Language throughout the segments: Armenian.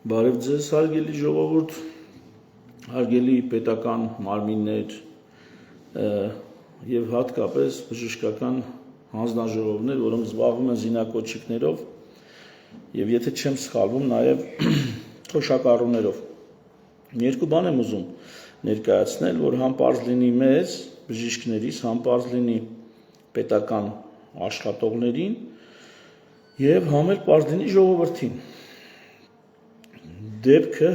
Բարև ձեզ, հարգելի ժողովուրդ, հարգելի պետական մարմիններ և հատկապես բժշկական հանձնաժողովներ, որոնք զբաղվում են զինակոչիկներով և եթե չեմ սխալվում, նաև թոշակառուներով։ Երկու բան եմ ուզում ներկայացնել, որ համ պարզ լինի մեզ, բժիշկներիս, համ պարզ լինի պետական աշխատողներին և համ էլ պարզ լինի ժողովրդին։ Դեպքը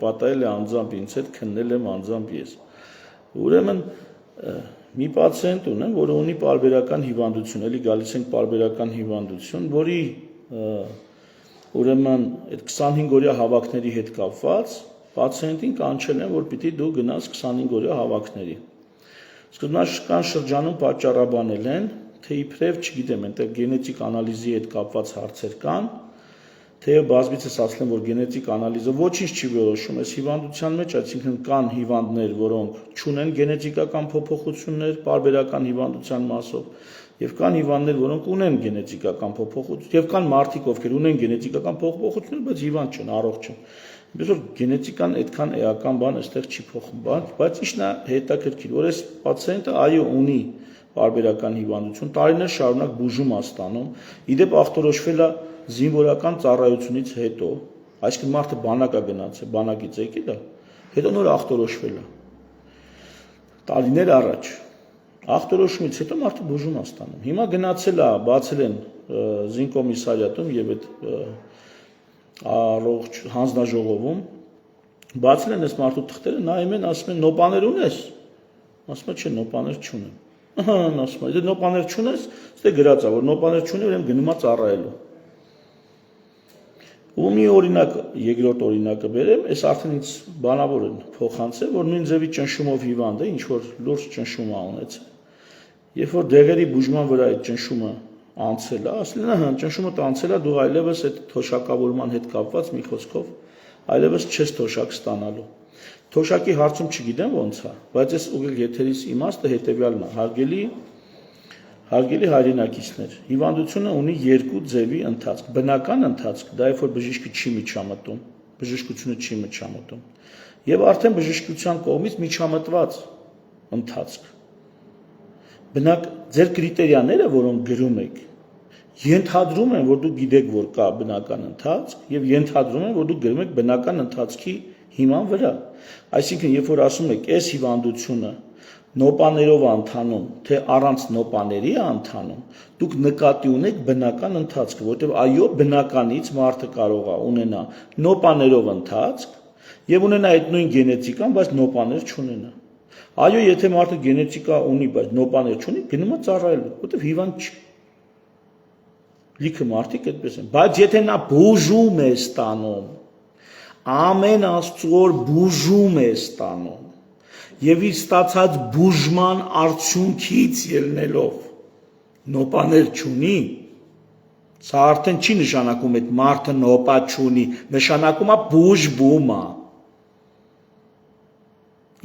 պատահել է անձամբ ինձ հետ, քննել եմ անձամբ ես։ Ուրեմն մի պացիենտ ունեմ, որը ունի պարբերական հիվանդություն, էլի գալիս ենք պարբերական հիվանդություն, որի ուրեմն այդ 25-օրյա հավաքների հետ կապված պացիենտին կանչել են, որ պիտի դու գնաս 25-օրյա հավաքների։ Սկզբնական շրջանում պատճառաբանել են, թե իբրև, չգիտեմ, այնտեղ գենետիկ անալիզի հետ կապված հարցեր կան, թեև բազմիցս ասել եմ, որ գենետիկ անալիզը ոչինչ չի որոշում այս հիվանդության մեջ, այսինքն կան հիվանդներ, որոնք չունեն գենետիկական փոփոխություններ պարբերական հիվանդության մասով, եւ կան հիվանդներ, որոնք ունեն գենետիկական փոփոխություն, եւ կան մարդիկ, ովքեր ունեն գենետիկական փոփոխություններ, բայց հիվանդ չեն, առողջ են։ Այնպես որ գենետիկան այդքան էական բան այստեղ չի փոխում, բայց իշն է հետաքրքիր, որ այս պացիենտը այո ունի պարբերական հիվանդություն, տարիներ շարունակ բուժում է ստանում, իդեպ ախտորոշվել է զինվորական ծառայությունից հետո, այսինքն մարդը բանակ է գնացել, բանակից եկել է, հետո նոր ախտորոշվել է։ Տարիներ առաջ ախտորոշումից հետո մարդը բուժում է ստանում։ Հիմա գնացել է, բացել են զինկոմիսարիատում եւ այդ առողջ հանձնաժողովում, բացել են այս մարդու թղթերը, նայում են, ասում են նոպաներ ունես։ Ասում է չէ, նոպաներ չունեմ։ Ահա, ասում է, եթե նոպաներ չունես, ստե գրած է, որ նոպաներ չունի, ուրեմն գնում է ծառայելու։ Ու մի օրինակ, երկրորդ օրինակը բերեմ, այս արդեն ինձ բանավոր են փոխանցել, որ նույն ձևի ճնշումով հիվանդ է, ինչ որ լուրջ ճնշում է ունեցել։ Երբ որ դեղերի բուժման վրա այդ ճնշումը անցել է, ասել են, ահա, ճնշումը անցել է, դու այլևս այդ թոշակավորման հետ կապված մի խոսքով այլևս չես թոշակ ստանալու։ Թոշակի հարցում չգիտեմ ոնց է, բայց այս ուղիղ եթերից իմաստը հետևյալն է, Հարգելի հայրենակիցներ, հիվանդությունը ունի երկու ձևի ընթացք, բնական ընթացք, դա երբ որ բժիշկը չի միջամտում, բժշկությունը չի միջամտում, եւ արդեն բժշկության կողմից միջամտված ընթացք։ Բնակ ձեր կրիտերիաները, որոնք գրում եք, ենթադրում են, որ դուք գիտեք, որ կա բնական ընթացք, եւ ենթադրում են, որ դուք գրում եք բնական ընթացքի հիման վրա։ Այսինքն, երբ որ ասում եք, այս հիվանդությունը նոպաներով ընթանում, թե առանց նոպաների է ընթանում, դուք նկատի ունեք բնական ընթացքը, որտեղ այո, բնականից մարդը կարող է ունենա նոպաներով ընթացք եւ ունենա այդ նույն գենետիկան, բայց նոպաներ չունենա։ Այո, եթե մարդը գենետիկա ունի, բայց նոպաներ չունի, գնում է ծառայելու, որտեղ հիվանդ չի։ Լիքը մարդիկ այդպես են, բայց եթե նա բուժում է ստանում, ամեն աստծոր բուժում է ստանում, եւ իր ստացած բուժման արդյունքից ելնելով նոպաներ չունի, սա արդեն չի նշանակում այդ մարդը նոպա չունի, նշանակում է բուժվում է։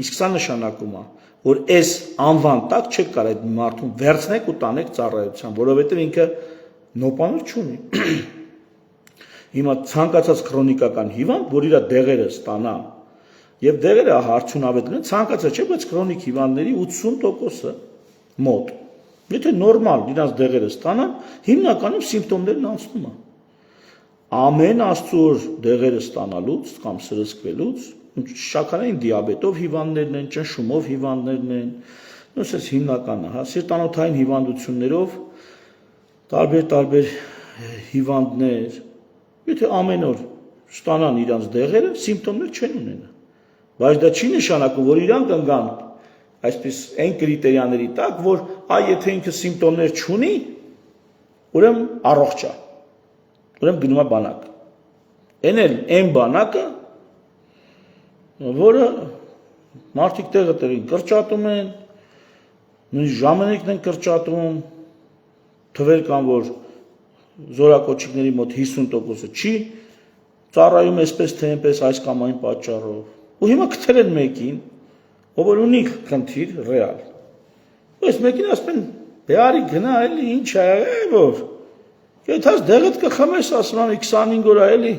Իսկ սա նշանակում է, որ այս անվան տակ չեք կարող այդ մարդուն վերցնեք ու տանեք ծառայության, որովհետեւ ինքը նոպաներ չունի։ Հիմա ցանկացած քրոնիկական հիվանդ, որ իր դեղերը ստանա եւ դեղերը հարցունավետ են, ցանկացած չէ, բայց քրոնիկ հիվանդների 80%-ը մոտ։ Եթե նորմալ իրանց դեղերը ստանան, հիմնականում սիմպտոմներն անցնում են։ Ամեն աստծոր դեղերը ստանալուց կամ սրսկվելուց, շաքարային դիաբետով հիվանդներն են, ճնշումով հիվանդներն են, նույնիսկ հիմնականը, հա, սիրտանոթային հիվանդություններով տարբեր հիվանդներ, եթե ամեն օր ստանան իրանց դեղերը, սիմպտոմներ չեն ունենա։ Բայց դա չի նշանակում, որ իրանք ընկան այսպես այն կրիտերիաների տակ, որ եթե ինքը սիմպտոմներ չունի, ուրեմն առողջ է։ Ուրեմն գնում է բանակ։ Այն բանակը, որը մարդիկ տեղին կրճատում են, նույն ժամանակն են կրճատում, թվեր կան, որ զորակոչիկների մոտ 50%-ը չի ծառայում այսպես թե այնպես այս կամ այն պատճառով։ Ու հիմա գտել են մեկին, ով ունի խնդիր ռեալ։ Այս մեկին ասում են, «Բե գնա էլի, ինչ է, որ Եթե դեղդ կխմես, ասում եմ 25 օր էլի,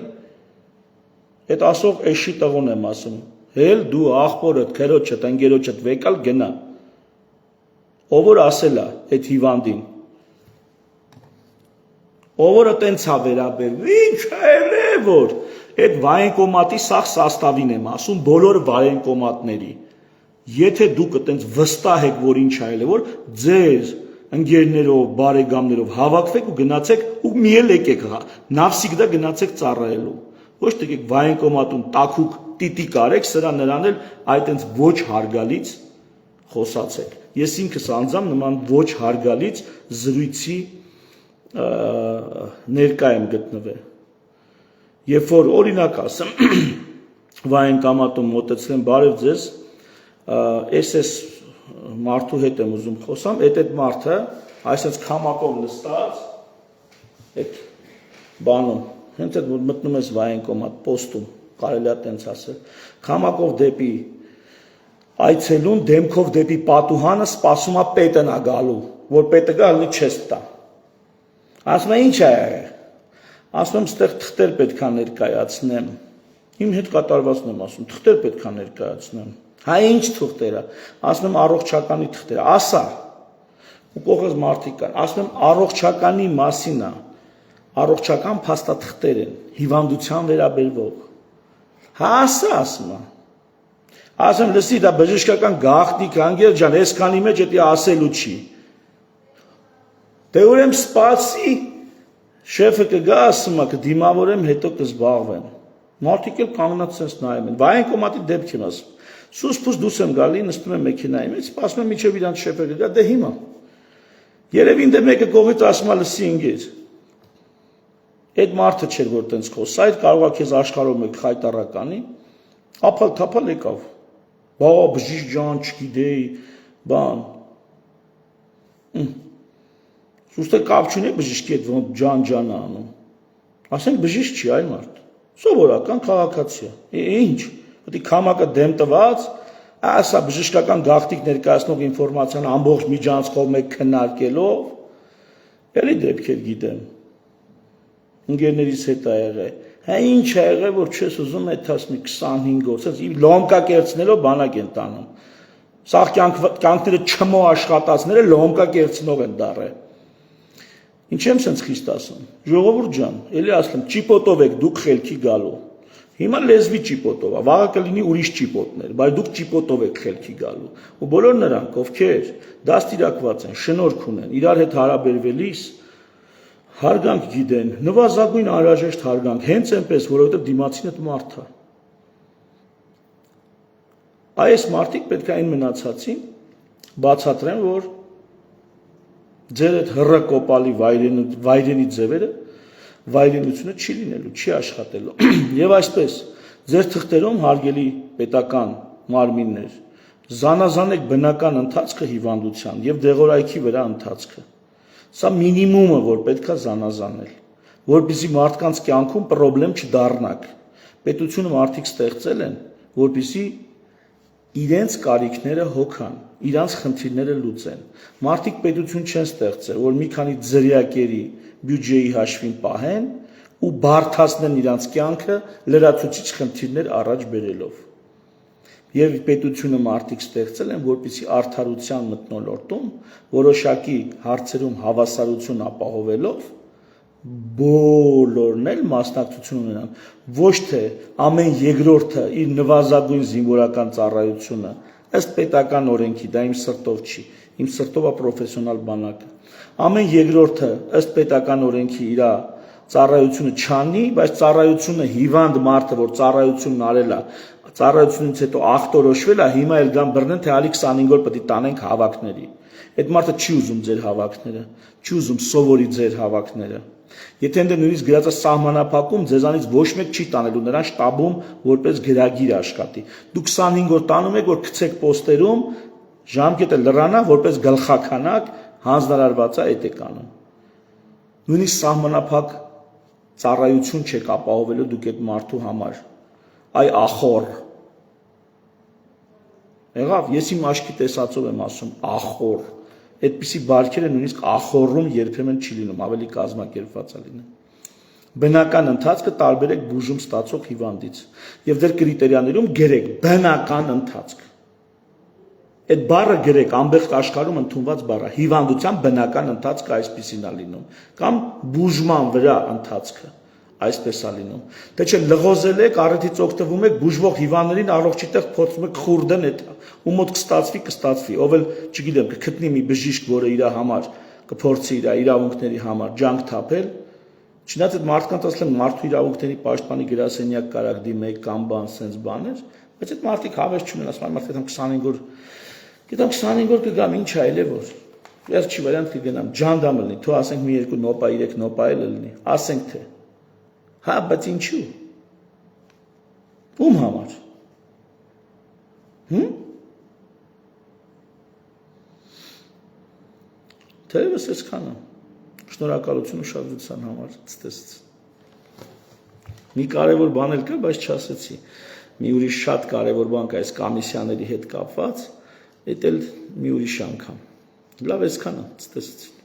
Այդ ասող էշի տղուն եմ ասում, հել դու աղբորդ, քերոջդ, ընկերոջդ վեկալ գնա։ Ով որ ասել է այդ հիվանդին։ Ով որ տենց է վերաբերվում, ինչ է որ այդ վայենկոմատի սաղ սաստավին եմ ասում, բոլոր վայենկոմատների։ Եթե դուք այտենց վստահ եք, որ ինչ այլ է, որ ձեր ընկերներով, բարեկամներով հավաքվեք ու գնացեք ու մի էլ եկեք, նավսիկդա գնացեք ծառայելու։ Ոչ թե եկեք վայենկոմատում տաքուկ տիտիկ արեք, սրա նրան էլ այտենց ոչ հարգալից խոսացեք։ Ես ինքս անձամբ նման ոչ հարգալից զրույցի ներկա եմ գտնվել։ Երբ որ օրինակ ասեմ, վայենկոմատում մոտեցրեմ, բարև ձեզ, ես մարդու հետ եմ ուզում խոսամ, այդ մարդը այսպես քամակով նստած, այդ բանում, հենց այդ մտնում ես վայենկոմատ, պոստում, կարելի է տենց ասել, քամակով դեպի այցելուն, դեմքով դեպի պատուհանը սպասում է պետն է գալու, որ պետը գա, հələ չես տա։ Ասում է ինչ է եղել։ Ասում եմ ստեղ թղթեր պետք է ներկայացնեմ։ Իմ հետ կատարվածն եմ ասում, թղթեր պետք է ներկայացնեմ։ Հա ինչ թղթերը։ Ասում եմ առողջականի թղթերը։ Ասա։ Ու կողքից մարդիկ կան։ Ասում եմ առողջականի մասին է։ Առողջական փաստաթղթեր են, հիվանդության վերաբերվող։ Հա ասա, ասում եմ։ Ասում եմ լսի, դա բժշկական գաղտնիք անգել ջան, այսքանի մեջ դա ասելու չի։ Դե ուրեմն սպասի, շեֆը կգա, ասում է, կդիմավորեմ, հետո կզբաղվեմ։ Մարդիկ էլ կանգնած sense նայում են։ Վայենկոմատի դեպք եմ ասում։ Սուս-փուս դուրս եմ գալի, նստում եմ մեքենայի մեջ, սպասում եմ մինչև իրանց շեֆը կգա, դե հիմա։ Երևի ինձ մեկը կողից ասում է լսի ինգեզ։ Այդ մարդը չէր որ տենց խոսա, այդ կարող է քեզ աշխարհով մեկ խայտարականի, ափալ-թափալ եկավ։ Բա բժիշկ ջան, չգիտեի, բան։ Սուստը կապ չունի բժիշկի հետ ոնց ջան անում։ Ասենք բժիշկ չի այ մարդ։ Սովորական քաղաքացի է։ Ինչ։ Պետք է քամակը դեմ տված, ասա բժշկական գաղտնիք ներկայացնող ինֆորմացիան ամբողջ միջանցքով մեկ քննարկելով, էլի դեպքեր գիտեմ։ Ընկերներից հետ ա եղել։ Հա ինչ ա եղել, որ չես ուզում այդ ասմի 25 օր, ասես լոմկա կերցնելով բանակ են տանում։ Սաղ կյանքները չմո աշխատածները լոմկա կերցնող են դարել։ Ինչ եմ սենց խիստ ասում։ Ժողովուրդ ջան, էլի ասեմ, ճիպոտով եք դուք խելքի գալու։ Հիմա լեզվի ճիպոտով է, վաղը կլինի ուրիշ ճիպոտներ, բայց դուք ճիպոտով եք խելքի գալու։ Ու բոլոր նրանք, ովքեր դաստիարակված են, շնորհք ունեն, իրար հետ հարաբերվելիս հարգանք գիտեն, նվազագույն անհրաժեշտ հարգանք, հենց այնպես, որովհետև դիմացինը մարդ է։ Այս մարդիկ պետք է այն մնացածին բացատրեն, որ ձեր այդ հռակոպալի վայրենի ձևերը վայրենությունը չի լինելու, չի աշխատելու։ Եվ այսպես, ձեր թղթերում հարգելի պետական մարմիններ, զանազանեք բնական ընթացքը հիվանդության եւ դեղորայքի վրա ընթացքը։ Սա մինիմումը, որ պետք է զանազանել, որպեսզի մարդկանց կյանքում խնդրեմ չդառնաք։ Պետությունը մարդիկ ստեղծել են, որպեսզի իրենց կարիքները հոգան, իրանց խնդիրները լուծեն։ Մարդիկ պետություն չեն ստեղծել, որ մի քանի ձրիակերի բյուջեի հաշվին պահեն ու բարթացնեն իրանց կյանքը լրացուցիչ խնդիրներ առաջ բերելով։ Եվ պետությունը մարդիկ ստեղծել են, որպեսզի արդարության մթնոլորտում որոշակի հարցերում հավասարություն ապահովելով բոլորն էլ մասնակցություն ունենան, ոչ թե ամեն երկրորդը իր նվազագույն զինվորական ծառայությունը ըստ պետական օրենքի, դա իմ սրտով չի, իմ սրտով է պրոֆեսիոնալ բանակը, ամեն երկրորդը ըստ պետական օրենքի իր ծառայությունը չանի, բայց ծառայությունը հիվանդ մարդը, որ ծառայությունն արել է, ծառայությունից հետո ախտորոշվել է, հիմա էլ գան բռնեն, թե ալի 25 օր պետք է տանենք հավաքների։ Այդ մարդը չի ուզում ձեր հավաքները, չի ուզում սովորի ձեր հավաքները։ Եթե ընդ նույնիսկ գրած է սահմանափակում, ձեզանից ոչ մեկ չի տանելու նրան շտաբում որպես գրագիր աշխատի։ Դուք 25 օր տանում եք, որ գցեք պոստերում, ժամկետը լրանա, որպես գլխականակ հանձնարարված է այդ եք անում։ Նույնիսկ սահմանափակ ծառայություն չեք ապահովելու դուք այդ մարդու համար։ Այ ախոր։ Եղավ, ես իմ աչքի տեսածով եմ ասում, ախոր։ Այդպիսի բարքերը նույնիսկ ախորում երբեմն չի լինում, ավելի կազմակերպված է լինում։ Բնական ընթացքը տարբերեք բուժում ստացող հիվանդից եւ դեր կրիտերիաներում գրեք բնական ընթացք։ Այդ բառը գրեք ամբողջ աշխարհում ընդունված բառ է։ Հիվանդության բնական ընթացքը այսպեսին է լինում կամ բուժման վրա ընթացքը այսպես է լինում։ Թե չէ լղոզել եք, առիթից օգտվում եք, բուժվող հիվանդներին առողջի տեղ փորձում եք խուրդեն այդ ու մոտ կստացվի, ով էլ, չգիտեմ, կգտնի մի բժիշկ, որը իր համար կփորձի իր իրավունքների համար ջանք թափել։ Չնայած այդ մարդկանց ասել եմ մարդու իրավունքների պաշտպանի գրասենյակ կարակ դիմեք կամ բան sense բաներ, բայց այդ մարդիկ հավես չունեն, ասում են մարդիկ 25 օր գիտեմ 25 օր կգամ, ինչ այլ է որ։ Վերջի վարիանտ կգնամ, ջանդամ լինի, թող ասենք մի երկու նոպա 3 նոպա էլ լինի, ասենք թե։ Հա, բայց ինչու։ Ում համար։ Թերևս այսքանը։ Շնորհակալություն ուշադրության համար, ցտեսից։ Մի կարևոր բան էլ կա, բայց չասեցի։ Մի ուրիշ շատ կարևոր բան կա այս կոմիսիաների հետ կապված, դա էլ մի ուրիշ անգամ։ Լավ, այսքանը, ցտեսից։